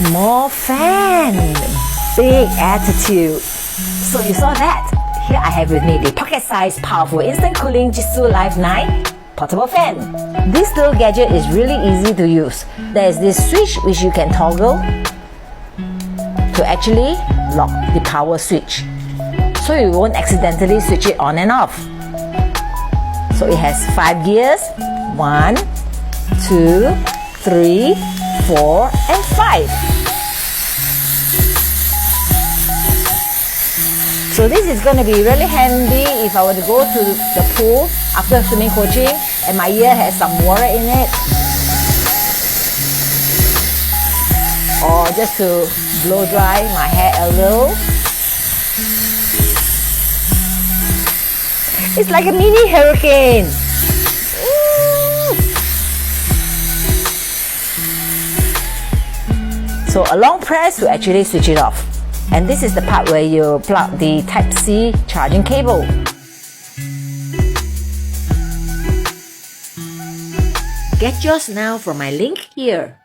small fan. Big attitude. So you saw that? Here I have with me the pocket-sized, powerful, instant cooling JisuLife 9 portable fan. This little gadget is really easy to use. There is this switch which you can toggle to actually lock the power switch, so you won't accidentally switch it on and off. So it has 5 gears, 1, 2, 3, 4 and 5. So this is going to be really handy if I were to go to the pool after swimming coaching and my ear has some water in it, or just to blow dry my hair a little. It's like a mini hurricane. So a long press will actually switch it off. And this is the part where you plug the Type-C charging cable. Get yours now from my link here.